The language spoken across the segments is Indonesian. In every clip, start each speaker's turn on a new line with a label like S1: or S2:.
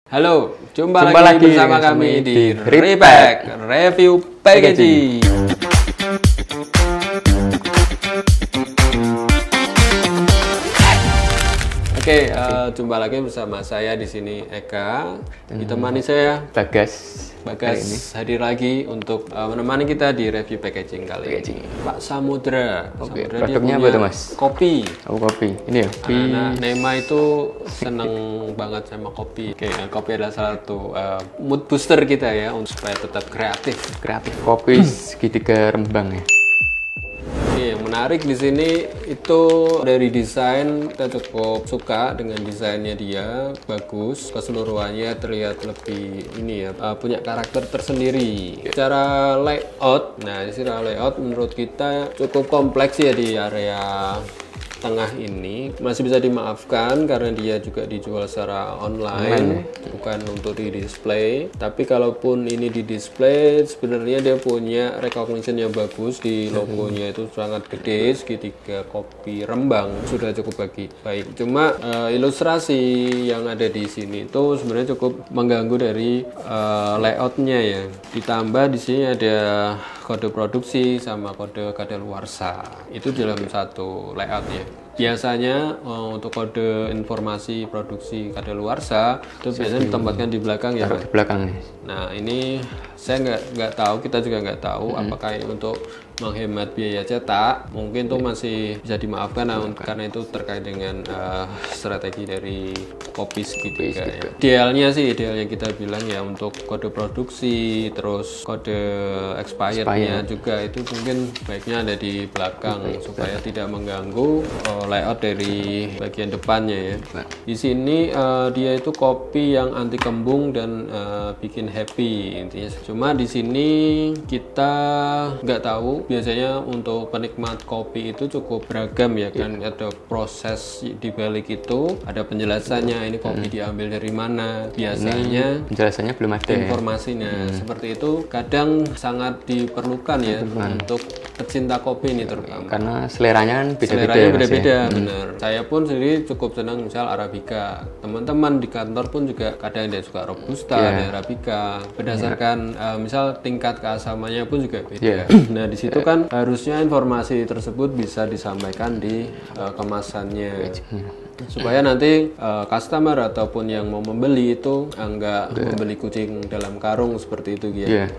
S1: Halo, jumpa lagi bersama kami di Repack Review Packaging. Oke, jumpa lagi bersama saya di sini Eka, ditemani saya
S2: Bagas
S1: hadir lagi untuk menemani kita di review packaging kali ini. Pak Samudra.
S2: Oke,
S1: Samudra
S2: produknya apa tuh Mas?
S1: Kopi.
S2: Oh, kopi. Ini ya?
S1: Nah, Nema itu seneng banget sama kopi. Oke, kopi adalah salah satu mood booster kita ya, untuk supaya tetap kreatif.
S2: Kreatif kopi segitiga Rembang ya.
S1: Yang menarik di sini itu dari desain, kita cukup suka dengan desainnya dia, bagus, keseluruhannya terlihat lebih ini ya, punya karakter tersendiri. Secara layout, nah secara layout menurut kita cukup kompleks ya di area tengah ini, masih bisa dimaafkan karena dia juga dijual secara online, bukan untuk di display. Tapi kalaupun ini di display, sebenarnya dia punya recognition yang bagus, di logonya itu sangat gede, segitiga kopi Rembang, sudah cukup baik. Cuma ilustrasi yang ada di sini itu sebenarnya cukup mengganggu dari layoutnya ya. Ditambah di sini ada kode produksi sama kode kadaluarsa itu dalam satu layout ya. Biasanya untuk kode informasi produksi kadaluarsa itu biasanya ditempatkan di belakang ya, Pak?
S2: Di belakang nih.
S1: Nah ini saya nggak tahu, kita juga nggak tahu apakah untuk menghemat biaya cetak, mungkin tuh masih bisa dimaafkan karena itu terkait dengan strategi dari kopi segitiga ya. Idealnya kita bilang ya untuk kode produksi, terus kode expirednya juga itu mungkin baiknya ada di belakang supaya tidak mengganggu layout dari bagian depannya ya. Di sini dia itu kopi yang anti kembung dan bikin happy intinya. Cuma di sini kita nggak tahu. Biasanya untuk penikmat kopi itu cukup beragam ya kan, ada proses di balik itu, ada penjelasannya ini kopi diambil dari mana. Biasanya
S2: penjelasannya belum ada
S1: informasinya seperti itu kadang sangat diperlukan ya untuk pecinta kopi ini terutama.
S2: Karena seleranya kan beda-beda.
S1: Bener. Saya pun sendiri cukup senang misal Arabica. Teman-teman di kantor pun juga kadang dia suka Robusta, ada Arabica. Berdasarkan misal tingkat keasamannya pun juga beda. Nah, di situ kan harusnya informasi tersebut bisa disampaikan di kemasannya. Supaya nanti customer ataupun yang mau membeli itu enggak membeli kucing dalam karung seperti itu ya.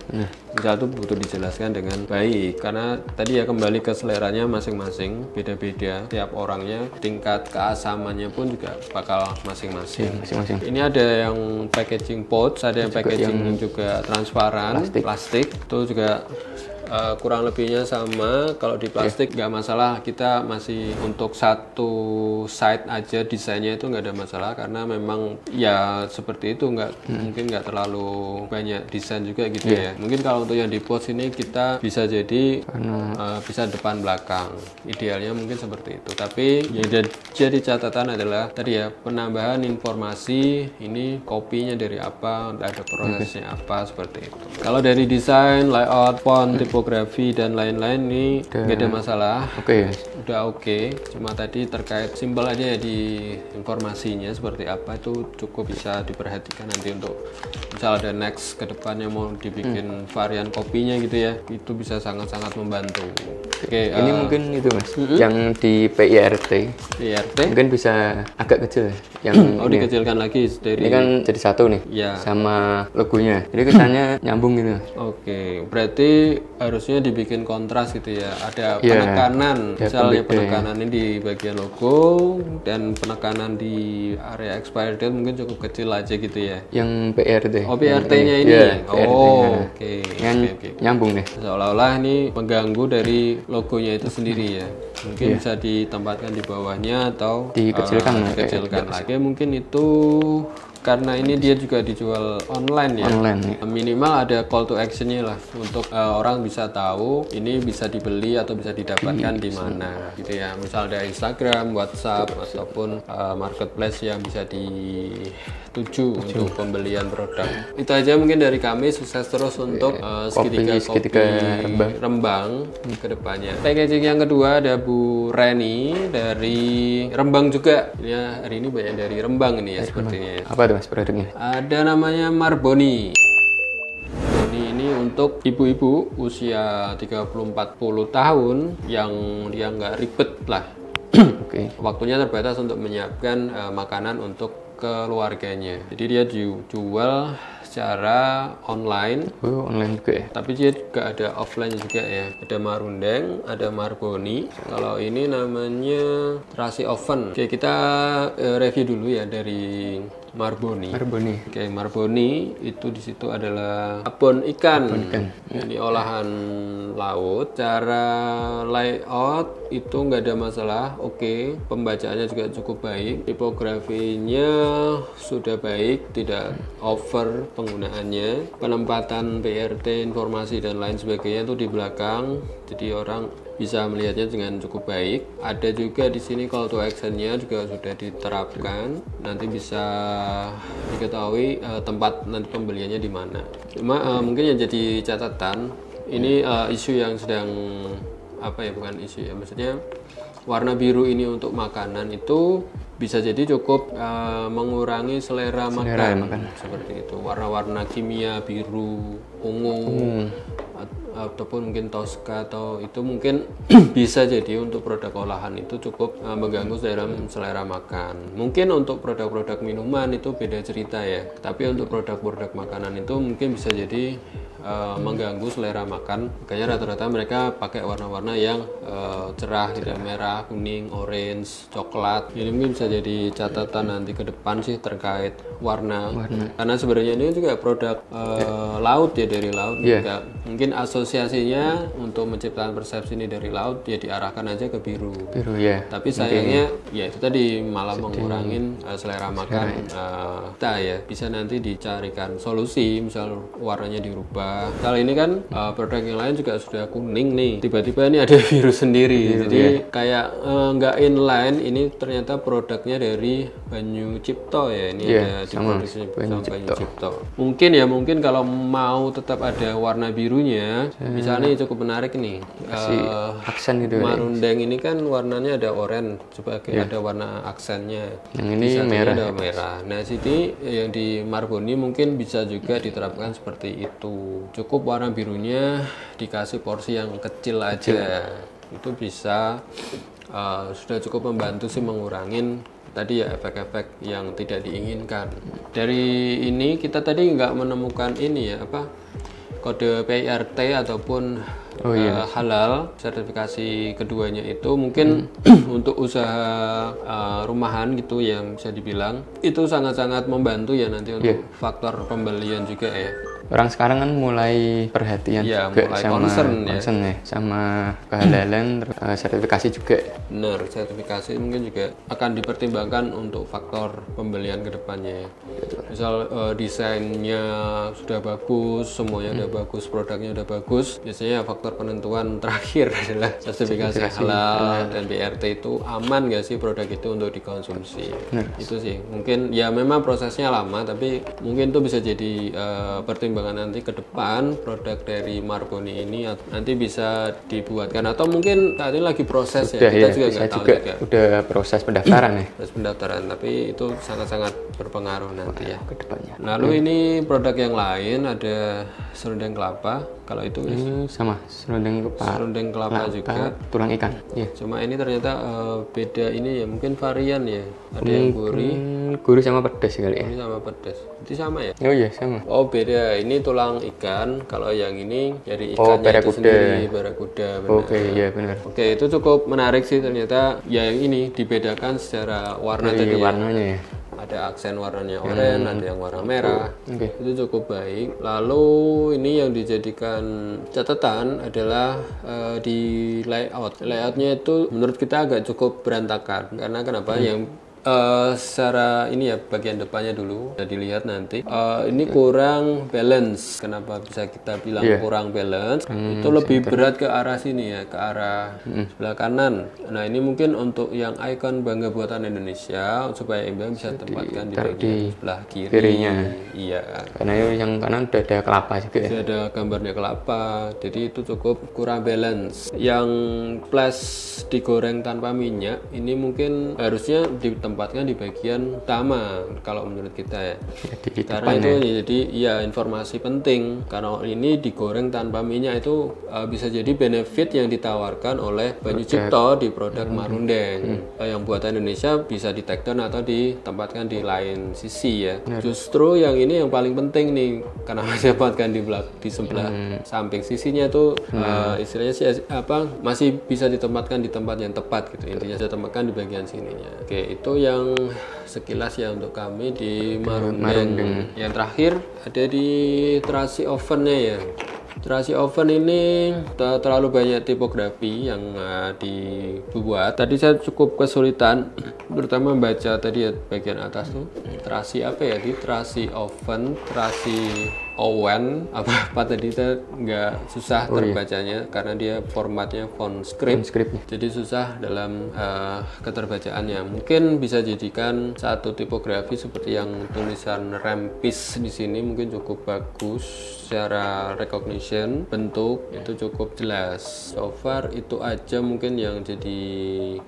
S1: Misal itu butuh dijelaskan dengan baik karena tadi ya kembali ke seleranya masing-masing, beda-beda tiap orangnya, tingkat keasamannya pun juga bakal masing-masing. Ini ada yang packaging pouch, ada yang packaging juga transparan, plastik. Itu juga kurang lebihnya sama. Kalau di plastik nggak masalah, kita masih untuk satu side aja desainnya itu nggak ada masalah karena memang ya seperti itu, mungkin nggak terlalu banyak desain juga gitu ya. Mungkin kalau untuk yang di pouch ini kita bisa jadi bisa depan belakang, idealnya mungkin seperti itu. Tapi yang jadi catatan adalah tadi ya, penambahan informasi ini kopinya dari apa, ada prosesnya apa, seperti itu. Kalau dari desain, layout, font, tipografi dan lain-lain ini nggak ada masalah. Udah oke. Cuma tadi terkait simbol aja ya di informasinya seperti apa itu cukup bisa diperhatikan nanti untuk misal ada next ke depannya mau dibikin varian kopinya gitu ya, itu bisa sangat-sangat membantu.
S2: Ini mungkin itu Mas, yang di PIRT mungkin bisa agak kecil ya. Yang
S1: dikecilkan lagi dari
S2: ini kan jadi satu nih sama logonya, jadi kesannya nyambung gitu.
S1: Berarti harusnya dibikin kontras gitu ya, ada penekanan misalnya penekanan ini di bagian logo dan penekanan di area expired date mungkin cukup kecil aja gitu ya.
S2: Yang PRT
S1: PRT-nya ini
S2: nyambung deh,
S1: seolah-olah ini mengganggu dari logonya itu sendiri ya. Mungkin bisa ditempatkan di bawahnya atau dikecilkan lagi. Mungkin itu karena ini dia juga dijual online ya. Minimal ada call to action-nya lah untuk orang bisa tahu ini bisa dibeli atau bisa didapatkan di mana gitu ya. Misal ada Instagram, WhatsApp ataupun marketplace yang bisa dituju untuk pembelian produk. Itu aja mungkin dari kami. Sukses terus untuk segitiga kopi Rembang ke depannya. Packaging yang kedua ada Bu Reni dari Rembang juga. Ya, hari ini banyak dari Rembang ini ya sepertinya.
S2: Apa tuh Mas produknya?
S1: Ada namanya Marboni. Ini untuk ibu-ibu usia 30-40 tahun yang dia nggak ribet lah.
S2: Oke.
S1: Waktunya terbatas untuk menyiapkan makanan untuk keluarganya. Jadi dia jual secara online.
S2: Oh, online juga ya?
S1: Tapi dia juga ada offline juga ya. Ada Marundeng, ada Marboni. Kalau ini namanya terasi oven. Oke, kita review dulu ya dari Marboni. Oke, Marboni itu di situ adalah abon ikan. Ini olahan laut. Cara layout itu nggak ada masalah. Oke, pembacaannya juga cukup baik. Tipografinya sudah baik, tidak over penggunaannya. Penempatan PRT, informasi dan lain sebagainya itu di belakang. Jadi orang bisa melihatnya dengan cukup baik. Ada juga di sini call to action-nya juga sudah diterapkan. Nanti bisa diketahui tempat nanti pembeliannya di mana. Cuma mungkin yang jadi catatan ini isu yang sedang bukan isu ya, maksudnya warna biru ini untuk makanan itu bisa jadi cukup mengurangi selera makan. Seperti itu. Warna-warna kimia biru, ungu, ataupun mungkin Tosca atau itu mungkin bisa jadi untuk produk olahan itu cukup mengganggu selera makan. Mungkin untuk produk-produk minuman itu beda cerita ya. Tapi untuk produk-produk makanan itu mungkin bisa jadi mengganggu selera makan. Makanya rata-rata mereka pakai warna-warna yang cerah, tidak merah, kuning, orange, coklat. Ini mungkin bisa jadi catatan nanti ke depan sih terkait warna. Karena sebenarnya ini juga produk laut ya, dari laut juga. Mungkin asosiasinya untuk menciptakan persepsi ini dari laut ya diarahkan aja ke biru. Tapi sayangnya ya itu tadi malah mengurangin selera makan kita ya. Bisa nanti dicarikan solusi, misal warnanya dirubah. Kali ini kan produk yang lain juga sudah kuning nih, tiba-tiba ini ada biru sendiri. Jadi kayak nggak inline. Ini ternyata produknya dari Banyu Cipto ya. Ini ada diproduksi sama Banyu Cipto. Mungkin kalau mau tetap ada warna birunya, misalnya cukup menarik nih.
S2: Aksen gitu.
S1: Marundeng ini kan warnanya ada oranye sebagai ada warna aksennya.
S2: Yang ini merah.
S1: Ada merah. Nah, sini yang di Marboni mungkin bisa juga diterapkan seperti itu. Cukup warna birunya dikasih porsi yang kecil aja. Itu bisa sudah cukup membantu sih mengurangin tadi ya efek-efek yang tidak diinginkan. Dari ini kita tadi nggak menemukan ini ya kode PRT ataupun halal. Sertifikasi keduanya itu mungkin untuk usaha rumahan gitu yang bisa dibilang itu sangat-sangat membantu ya nanti untuk faktor pembelian juga ya.
S2: Orang sekarang kan mulai perhatian juga
S1: mulai
S2: sama
S1: concern
S2: ya, sama kehalalan, sertifikasi juga.
S1: Benar, sertifikasi mungkin juga akan dipertimbangkan untuk faktor pembelian kedepannya. Misal desainnya sudah bagus, semuanya udah bagus, produknya udah bagus. Biasanya faktor penentuan terakhir adalah sertifikasi halal dan BRT itu aman nggak sih produk itu untuk dikonsumsi. Itu sih mungkin ya memang prosesnya lama, tapi mungkin itu bisa jadi pertimbangan nanti ke depan produk dari Marboni ini nanti bisa dibuatkan, atau mungkin saat ini lagi proses
S2: sudah,
S1: kita juga nggak tahu juga.
S2: Udah proses pendaftaran ya.
S1: Proses pendaftaran, tapi itu sangat-sangat berpengaruh nanti ya
S2: ke depannya.
S1: Lalu ini produk yang lain ada serundeng kelapa. Kalau itu
S2: sama serundeng kelapa
S1: juga
S2: tulang ikan.
S1: Cuma ini ternyata beda ini ya, mungkin varian ya. Ada yang
S2: gurih sama pedas kali ya.
S1: Gurih sama pedas. Itu sama ya?
S2: Oh iya sama.
S1: Oh beda. Ini tulang ikan. Kalau yang ini dari ikannya itu sendiri, barakuda.
S2: Oke, iya benar.
S1: Oke, itu cukup menarik sih ternyata. Ya yang ini dibedakan secara warna tadi.
S2: Warnanya ya.
S1: Ada aksen warnanya oranye, ada yang warna merah. Itu cukup baik. Lalu ini yang dijadikan catatan adalah di layout. Layoutnya itu menurut kita agak cukup berantakan. Karena kenapa? Yang secara ini ya, bagian depannya dulu sudah dilihat nanti ini kurang balance. Kenapa bisa kita bilang kurang balance? Itu lebih berat ke arah sini ya, ke arah sebelah kanan. Nah ini mungkin untuk yang ikon bangga buatan Indonesia, supaya Embang bisa tempatkan di bagian sebelah kirinya. Iya.
S2: Karena yang kanan udah ada kelapa juga ya.
S1: Sudah ada gambarnya kelapa, jadi itu cukup kurang balance. Yang plus digoreng tanpa minyak ini mungkin harusnya di tempat ditempatkan di bagian utama kalau menurut kita ya.
S2: Di
S1: karena itu ya. Jadi ya informasi penting, karena ini digoreng tanpa minyak itu bisa jadi benefit yang ditawarkan oleh Banyu Cipto di produk Marundeng. Yang buatan Indonesia bisa di take down atau ditempatkan di lain sisi ya. Justru yang ini yang paling penting nih, karena ditempatkan di sebelah samping sisinya tuh istilahnya sih masih bisa ditempatkan di tempat yang tepat gitu. Intinya saya tempatkan di bagian sininya. Oke, itu yang sekilas ya untuk kami di Marundeng. Yang terakhir ada di terasi ovennya ya. Terasi oven ini terlalu banyak tipografi yang dibuat. Tadi saya cukup kesulitan, terutama membaca tadi ya bagian atas tuh. Terasi apa ya? Di terasi oven, terasi oven, apa tadi saya nggak susah terbacanya karena dia formatnya font script. Jadi susah dalam keterbacaannya. Mungkin bisa jadikan satu tipografi seperti yang tulisan Rempis di sini mungkin cukup bagus secara recognition, bentuk itu cukup jelas. So far itu aja mungkin yang jadi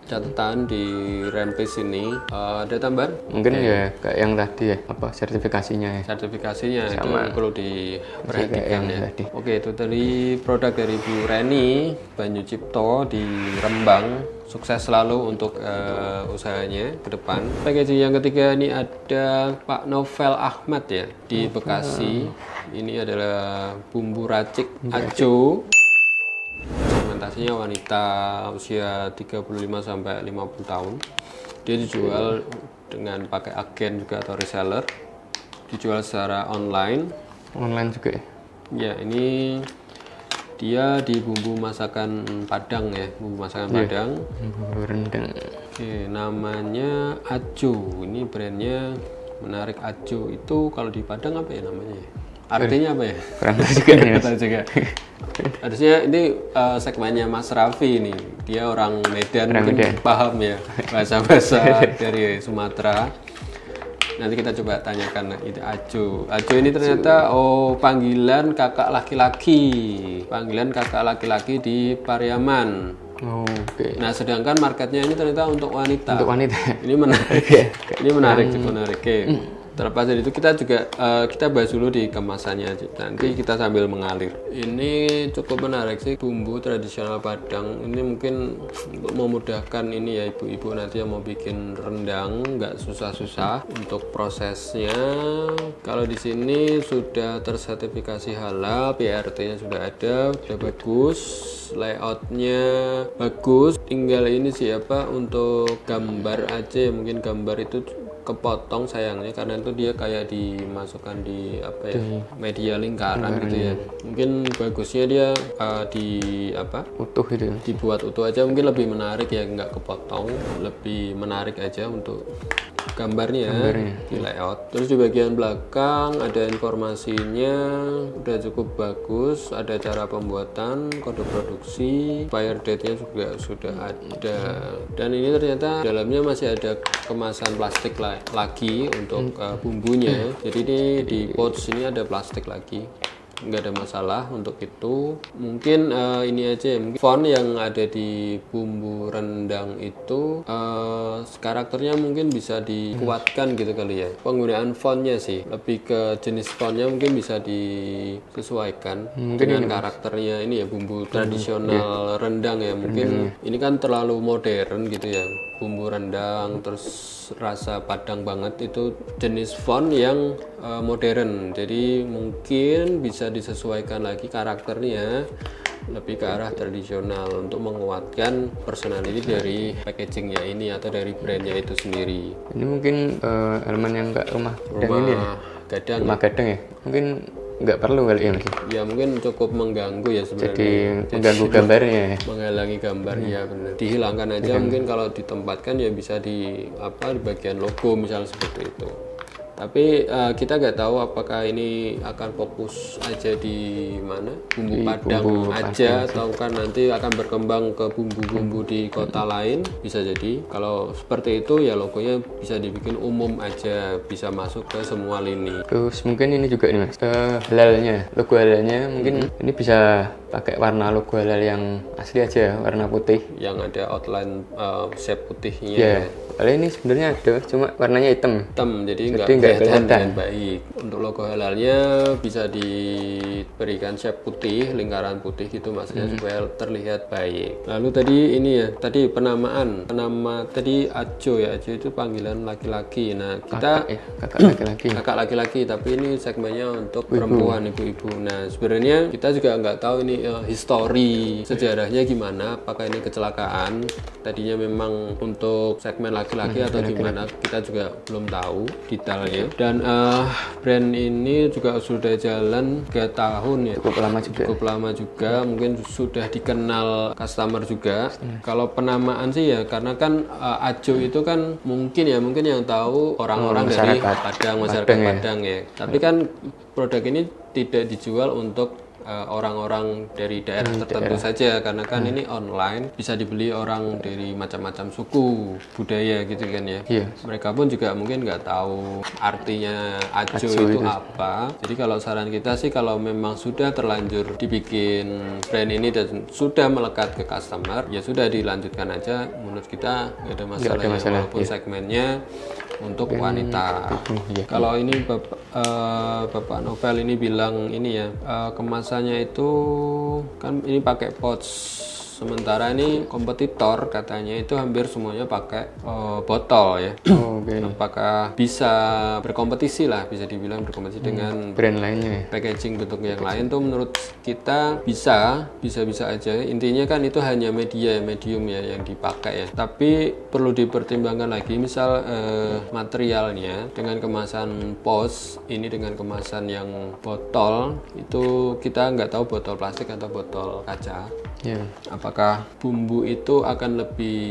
S1: catatan di Rempis ini. Ada tambahan?
S2: Mungkin ya kayak yang tadi ya, sertifikasinya ya.
S1: Sertifikasinya sama. Itu perlu diperhatikan ya. Oke, itu tadi produk dari Bu Reni Banyu Cipto di Rembang. Sukses selalu untuk usahanya ke depan. Packaging yang ketiga ini ada Pak Novel Ahmad ya di Bekasi. Ini adalah bumbu racik Aco. Segmentasinya wanita usia 35 sampai 50 tahun. Dia dijual dengan pakai agen juga atau reseller. Dijual secara online.
S2: Online juga ya?
S1: Ya, ini dia di bumbu masakan Padang ya, bumbu masakan Padang.
S2: Bumbu rendang.
S1: Oke, namanya Aco. Ini brandnya menarik. Aco itu kalau di Padang apa ya namanya? Artinya apa ya?
S2: Kurang tahu juga.
S1: Tahu juga. Harusnya ini segmennya Mas Raffi ini. Dia orang Medan, mungkin paham ya bahasa-bahasa dari Sumatera. Nanti kita coba tanyakan itu Aco. Aco ini ternyata panggilan kakak laki-laki. Panggilan kakak laki-laki di Pariaman.
S2: Oke.
S1: Nah, sedangkan marketnya ini ternyata untuk wanita.
S2: Untuk wanita.
S1: Ini menarik. Ini menarik, cukup menarik. Terlepas dari itu kita juga kita bahas dulu di kemasannya, nanti kita sambil mengalir. Ini cukup menarik sih, bumbu tradisional Padang. Ini mungkin untuk memudahkan ini ya ibu-ibu nanti yang mau bikin rendang, nggak susah-susah untuk prosesnya. Kalau di sini sudah tersertifikasi halal, PRT-nya sudah ada, sudah bagus, layoutnya bagus. Tinggal ini siapa untuk gambar aja, mungkin gambar itu kepotong sayangnya karena itu dia kayak dimasukkan di media lingkaran gitu ya. Mungkin bagusnya dia
S2: utuh gitu.
S1: Dibuat utuh aja mungkin lebih menarik ya, nggak kepotong, lebih menarik aja untuk gambarnya di layout. Terus di bagian belakang ada informasinya, udah cukup bagus, ada cara pembuatan, kode produksi, expire date-nya juga sudah ada. Dan ini ternyata dalamnya masih ada kemasan plastik lagi untuk bumbunya. Jadi ini di pouch ini ada plastik lagi, nggak ada masalah untuk itu. Mungkin ini aja ya, mungkin font yang ada di bumbu rendang itu karakternya mungkin bisa dikuatkan gitu kali ya. Penggunaan fontnya sih lebih ke jenis fontnya mungkin bisa disesuaikan dengan karakternya ini ya, bumbu tradisional rendang ya. Mungkin ini kan terlalu modern gitu ya, bumbu rendang terus rasa Padang banget, itu jenis font yang modern. Jadi mungkin bisa disesuaikan lagi karakternya lebih ke arah tradisional untuk menguatkan personality dari packagingnya ini atau dari brandnya itu sendiri.
S2: Ini mungkin elemen yang enggak rumah gadang ya, mungkin nggak perlu kali ya Mas?
S1: Ya mungkin cukup mengganggu ya sebenarnya.
S2: Jadi mengganggu gambarnya ya?
S1: Menghalangi gambar, ya benar. Dihilangkan aja mungkin kalau ditempatkan ya bisa di bagian logo misalnya seperti itu. Tapi kita nggak tahu apakah ini akan fokus aja di mana, bumbu Padang aja, atau kan nanti akan berkembang ke bumbu-bumbu di kota lain, bisa jadi. Kalau seperti itu ya logonya bisa dibikin umum aja, bisa masuk ke semua lini.
S2: Terus mungkin ini juga nih Mas, halalnya, logo halalnya mungkin ini bisa pakai warna logo halal yang asli aja, warna putih.
S1: Yang ada outline shape putihnya.
S2: Ya. Kalau ini sebenarnya ada, cuma warnanya hitam.
S1: Hitam, jadi nggak kelihatan dengan baik. Untuk logo halalnya bisa diberikan shape putih, lingkaran putih gitu maksudnya supaya terlihat baik. Lalu tadi ini ya, tadi penamaan. Penama tadi Ajo ya, Ajo itu panggilan laki-laki. Nah, kita
S2: kakak laki-laki.
S1: Kakak laki-laki, tapi ini segmennya untuk perempuan, ibu-ibu. Nah, sebenarnya kita juga nggak tahu ini histori sejarahnya gimana. Apakah ini kecelakaan? Tadinya memang untuk segmen laki-laki atau gimana? Kita juga belum tahu detailnya. Dan brand ini juga sudah jalan 3 tahun ya. Cukup lama juga. Mungkin sudah dikenal customer juga. Kalau penamaan sih ya, karena kan Ajo itu kan mungkin yang tahu orang-orang dari Padang, masyarakat Padang ya. Tapi kan produk ini tidak dijual untuk orang-orang dari daerah tertentu saja, karena kan ini online, bisa dibeli orang dari macam-macam suku, budaya gitu kan ya. Mereka pun juga mungkin nggak tahu artinya Ajo itu apa. Jadi kalau saran kita sih, kalau memang sudah terlanjur dibikin brand ini dan sudah melekat ke customer, ya sudah dilanjutkan aja. Menurut kita nggak ada masalah, walaupun segmennya untuk wanita. Kalau ini Bapak Novel ini bilang ini ya, kemasannya itu kan ini pakai pouch. Sementara ini kompetitor katanya itu hampir semuanya pakai botol ya. Apakah bisa berkompetisi lah, bisa dibilang berkompetisi dengan
S2: brand lainnya.
S1: Packaging bentuk yang lain tuh menurut kita bisa aja. Intinya kan itu hanya medium ya yang dipakai ya. Tapi perlu dipertimbangkan lagi, misal materialnya dengan kemasan pouch ini dengan kemasan yang botol, itu kita nggak tahu botol plastik atau botol kaca. Apakah bumbu itu akan lebih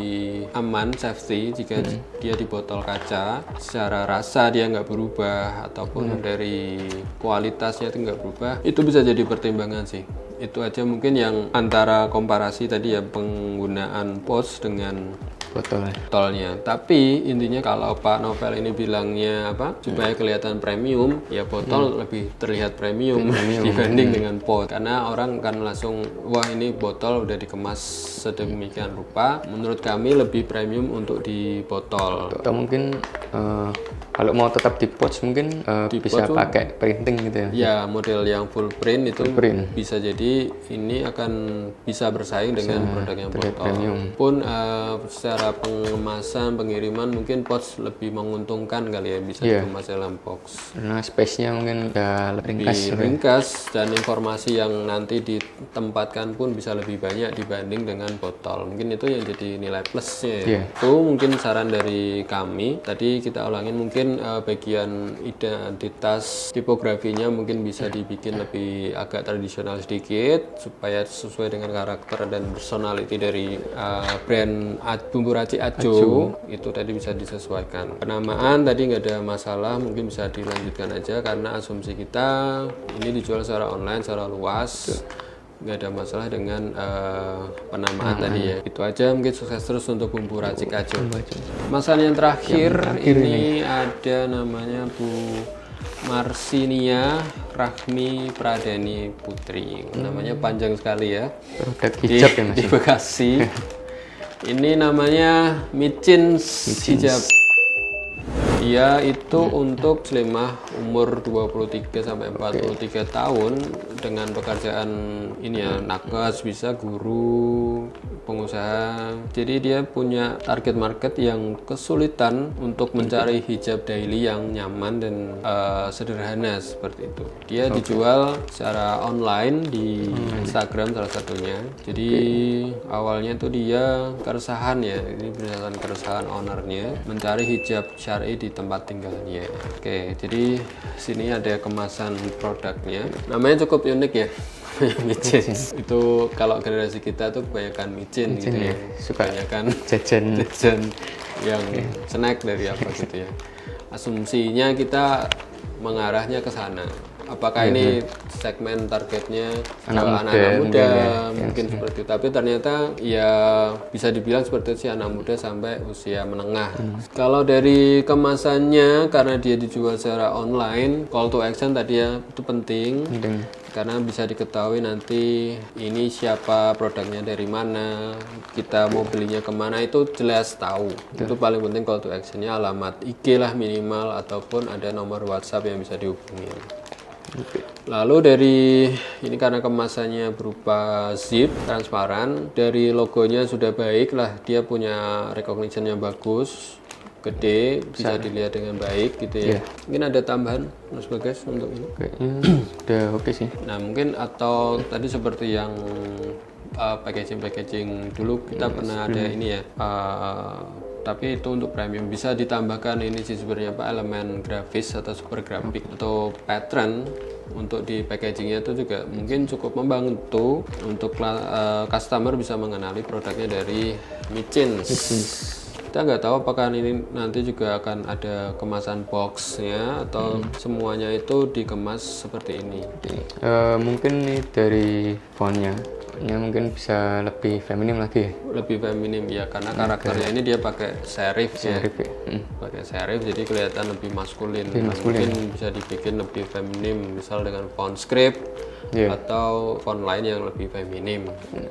S1: aman, safety jika dia di botol kaca? Secara rasa dia nggak berubah, ataupun dari kualitasnya itu nggak berubah, itu bisa jadi pertimbangan sih. Itu aja mungkin yang antara komparasi tadi ya, penggunaan pouch dengan botolnya. Tapi intinya kalau Pak Novel ini bilangnya apa, supaya kelihatan premium, ya botol lebih terlihat premium dibanding dengan pouch, karena orang kan langsung, wah ini botol udah dikemas sedemikian rupa. Menurut kami lebih premium untuk di botol.
S2: Atau mungkin kalau mau tetap di pouch mungkin bisa pakai printing gitu ya.
S1: Ya, model yang full print itu bisa jadi ini akan bisa bersaing dengan produk yang botol. Pun secara pengemasan, pengiriman mungkin pouch lebih menguntungkan kali ya, bisa dikemas dalam box.
S2: Karena space-nya mungkin udah lebih
S1: ringkas dan informasi yang nanti ditempatkan pun bisa lebih banyak dibanding dengan botol. Mungkin itu yang jadi nilai plusnya. Itu mungkin saran dari kami. Tadi kita ulangin, mungkin bagian identitas tipografinya mungkin bisa dibikin lebih agak tradisional sedikit supaya sesuai dengan karakter dan personality dari brand bumbu racik Ajo. Itu tadi bisa disesuaikan. Penamaan tadi nggak ada masalah, mungkin bisa dilanjutkan aja, karena asumsi kita ini dijual secara online, secara luas, nggak ada masalah dengan penamaan tadi ya. Itu aja, mungkin sukses terus untuk bumbu racik Ajo. Masalah yang terakhir ini ada namanya Bu Marsinia Rahmi Pradani Putri. Namanya panjang sekali ya.
S2: Produk hijab ya Mas.
S1: Di Bekasi. Ini namanya Micin Hijab. Dia itu untuk muslimah umur 23 sampai 43 tahun dengan pekerjaan ini ya, nakes, bisa guru, pengusaha. Jadi dia punya target market yang kesulitan untuk mencari hijab daily yang nyaman dan sederhana seperti itu. Dia dijual secara online di Instagram salah satunya. Jadi awalnya tuh dia keresahan ya, ini berdasarkan keresahan ownernya mencari hijab syar'i di tempat tinggalnya. Oke, jadi sini ada kemasan produknya. Namanya cukup unik ya. Micin. Itu kalau generasi kita tuh kebanyakan micin gitu ya. Kebanyakan jajan yang snack dari apa gitu ya. Asumsinya kita mengarahnya ke sana. Apakah ini segmen targetnya anak-anak muda mungkin seperti itu, tapi ternyata ya bisa dibilang seperti itu sih, anak muda sampai usia menengah. Kalau dari kemasannya, karena dia dijual secara online, call to action tadi ya itu penting. karena bisa diketahui nanti ini siapa, produknya dari mana, kita mau belinya kemana, itu jelas tahu. Itu paling penting call to actionnya, alamat IG lah minimal, ataupun ada nomor WhatsApp yang bisa dihubungi. Lalu dari ini karena kemasannya berupa zip transparan, dari logonya sudah baik lah, dia punya recognition yang bagus, gede, bisa dilihat dengan baik gitu ya. Mungkin ada tambahan Mas Bagas untuk ini?
S2: Udah oke sih.
S1: Nah mungkin atau tadi seperti yang packaging dulu kita pernah ada ini ya, tapi itu untuk premium bisa ditambahkan ini sih sebenarnya Pak, elemen grafis atau super grafik atau pattern untuk di packagingnya itu juga mungkin cukup membantu untuk customer bisa mengenali produknya dari Micins. Kita nggak tahu apakah ini nanti juga akan ada kemasan boxnya atau semuanya itu dikemas seperti ini.
S2: Mungkin nih dari fontnya mungkin bisa lebih feminim lagi.
S1: Lebih feminim ya, karena karakternya ini dia pakai serif ya. Pakai serif jadi kelihatan lebih maskulin. Mungkin bisa dibikin lebih feminim, misal dengan font script atau font lain yang lebih feminim.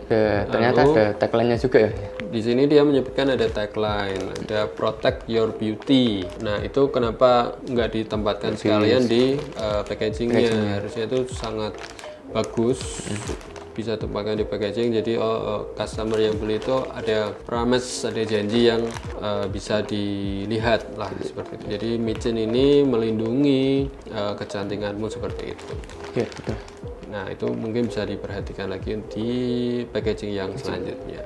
S2: Ternyata ada tagline-nya juga ya.
S1: Di sini dia menyebutkan ada tagline, ada protect your beauty. Nah itu kenapa nggak ditempatkan sekalian di packagingnya? Harusnya itu sangat bagus. Bisa tempatkan di packaging, jadi customer yang beli itu ada promise, ada janji yang bisa dilihat lah seperti itu. Jadi Micin ini melindungi kecantikanmu seperti itu.
S2: Betul.
S1: Nah itu mungkin bisa diperhatikan lagi di packaging yang selanjutnya.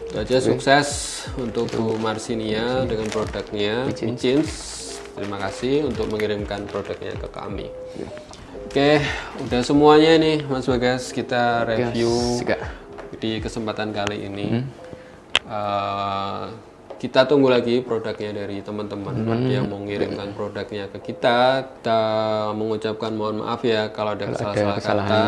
S1: Itu aja, sukses untuk Bu Marsinia dengan produknya Micins. Terima kasih untuk mengirimkan produknya ke kami. Oke, udah semuanya nih Mas Bagas, kita review di kesempatan kali ini. Kita tunggu lagi produknya dari teman-teman yang mau mengirimkan produknya ke kita. Kita mengucapkan mohon maaf ya kalau ada kesalahan kata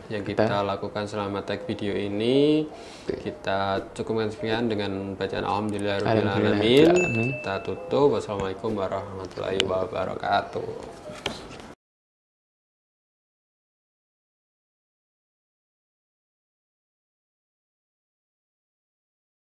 S1: yang kita lakukan selama tag video ini. Kita cukupkan sekian dengan bacaan Alhamdulillahirabbil alamin. Kita tutup. Wassalamualaikum warahmatullahi wabarakatuh.